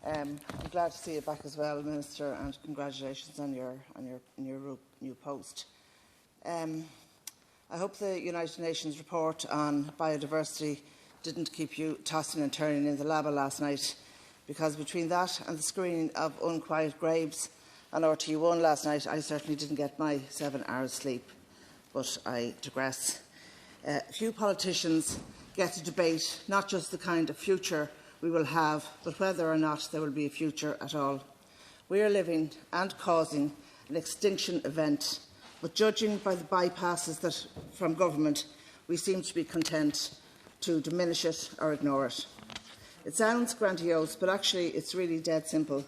I'm glad to see you back as well, Minister, and congratulations on your new post. I hope the United Nations report on biodiversity didn't keep you tossing and turning in the lab last night, because between that and the screening of unquiet graves on RT1 last night, I certainly didn't get my 7 hours sleep. But I digress. Few politicians get to debate not just the kind of future we will have, but whether or not there will be a future at all. We are living and causing an extinction event, but judging by the bypasses from government, we seem to be content to diminish it or ignore it. It sounds grandiose, but actually it's really dead simple.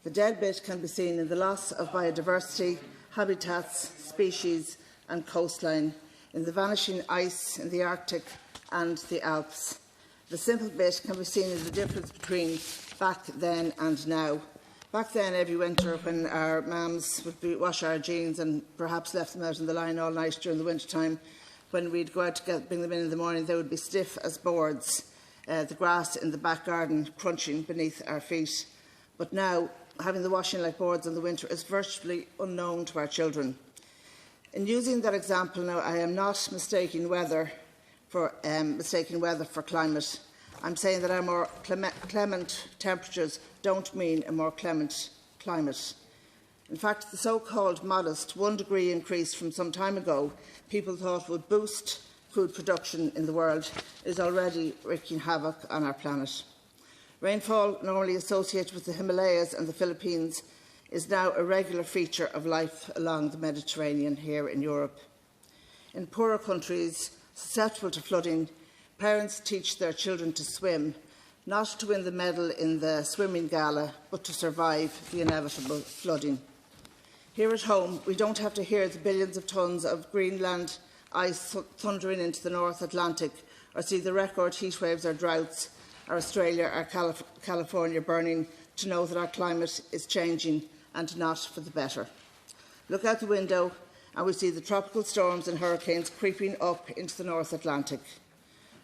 The dead bit can be seen in the loss of biodiversity, habitats, species and coastline, in the vanishing ice in the Arctic and the Alps. The simple bit can be seen in the difference between back then and now. Back then, every winter, when our mums would wash our jeans and perhaps left them out in the line all night during the winter time, when we'd go out to bring them in the morning, they would be stiff as boards, the grass in the back garden crunching beneath our feet. But now, having the washing like boards in the winter is virtually unknown to our children. In using that example now, I am not mistaking weather for climate. I'm saying that our more clement temperatures don't mean a more clement climate. In fact, the so-called modest 1 degree increase from some time ago people thought would boost food production in the world is already wreaking havoc on our planet. Rainfall, normally associated with the Himalayas and the Philippines, is now a regular feature of life along the Mediterranean here in Europe. In poorer countries susceptible to flooding, parents teach their children to swim, not to win the medal in the swimming gala, but to survive the inevitable flooding. Here at home, we don't have to hear the billions of tonnes of Greenland ice thundering into the North Atlantic, or see the record heatwaves or droughts, or Australia or California burning, to know that our climate is changing and not for the better. Look out the window and we see the tropical storms and hurricanes creeping up into the North Atlantic.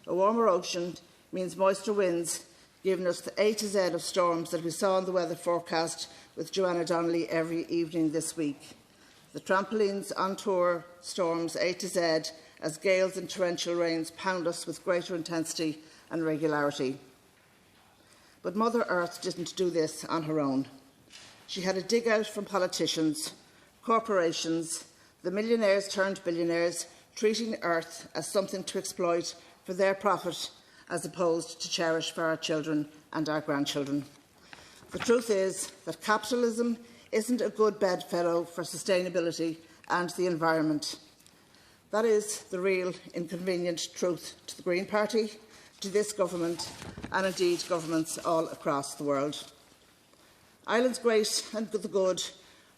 A warmer ocean means moister winds, giving us the A to Z of storms that we saw in the weather forecast with Joanna Donnelly every evening this week. The trampolines on tour storms A to Z as gales and torrential rains pound us with greater intensity and regularity. But Mother Earth didn't do this on her own. She had a dig out from politicians, corporations, the millionaires turned billionaires, treating Earth as something to exploit for their profit as opposed to cherish for our children and our grandchildren. The truth is that capitalism isn't a good bedfellow for sustainability and the environment. That is the real inconvenient truth to the Green Party, to this government and indeed governments all across the world. Ireland's great and the good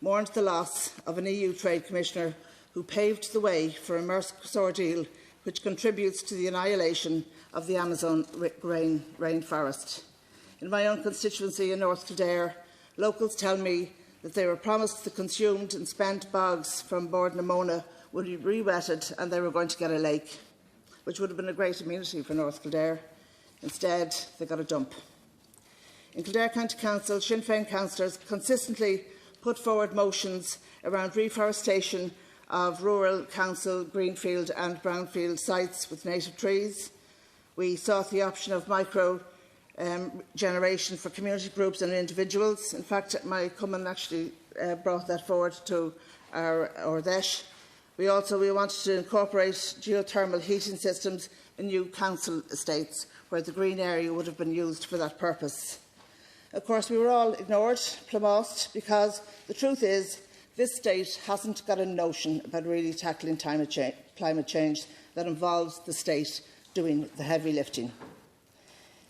mourned the loss of an EU Trade Commissioner who paved the way for a Mercosur deal which contributes to the annihilation of the Amazon rainforest. In my own constituency in North Kildare, locals tell me that they were promised the consumed and spent bogs from Bord na Móna would be re-wetted and they were going to get a lake, which would have been a great amenity for North Kildare. Instead, they got a dump. In Kildare County Council, Sinn Féin councillors consistently put forward motions around reforestation of rural council greenfield and brownfield sites with native trees. We sought the option of micro generation for community groups and individuals. In fact, my Cumann actually brought that forward to our DESH. We wanted to incorporate geothermal heating systems in new council estates where the green area would have been used for that purpose. Of course, we were all ignored, plumosed, because the truth is this state hasn't got a notion about really tackling climate change that involves the state doing the heavy lifting.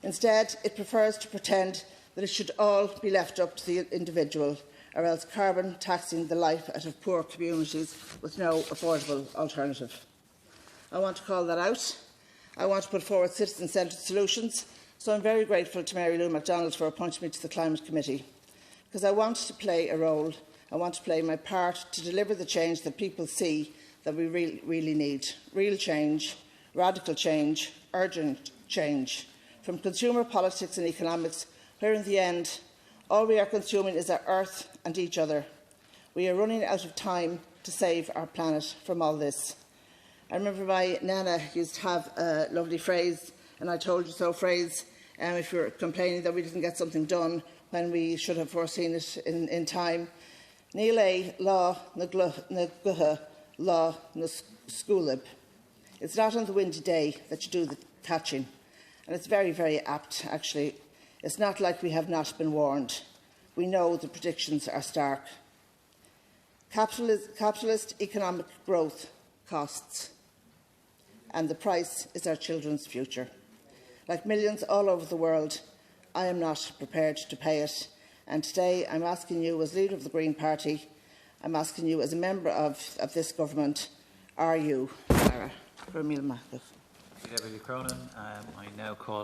Instead, it prefers to pretend that it should all be left up to the individual, or else carbon taxing the life out of poor communities with no affordable alternative. I want to call that out. I want to put forward citizen-centred solutions, so I'm very grateful to Mary Lou MacDonald for appointing me to the Climate Committee, because I want to play a role. I want to play my part to deliver the change that people see that we really need. Real change, radical change, urgent change, from consumer politics and economics, where in the end All we are consuming is our earth and each other. We are running out of time to save our planet from all this. I remember my nana used to have a lovely phrase, and I told you so phrase, if you're complaining that we didn't get something done when we should have foreseen it in time. Níl é lá na gcutha lá na scúlab. It's not on the windy day that you do the catching. And it's very, very apt, actually. It's not like we have not been warned. We know the predictions are stark. Capitalist economic growth costs, and the price is our children's future. Like millions all over the world, I am not prepared to pay it. And today I'm asking you, as leader of the Green Party, I'm asking you as a member of this government, are you, Lara? Deputy Cronin, I now call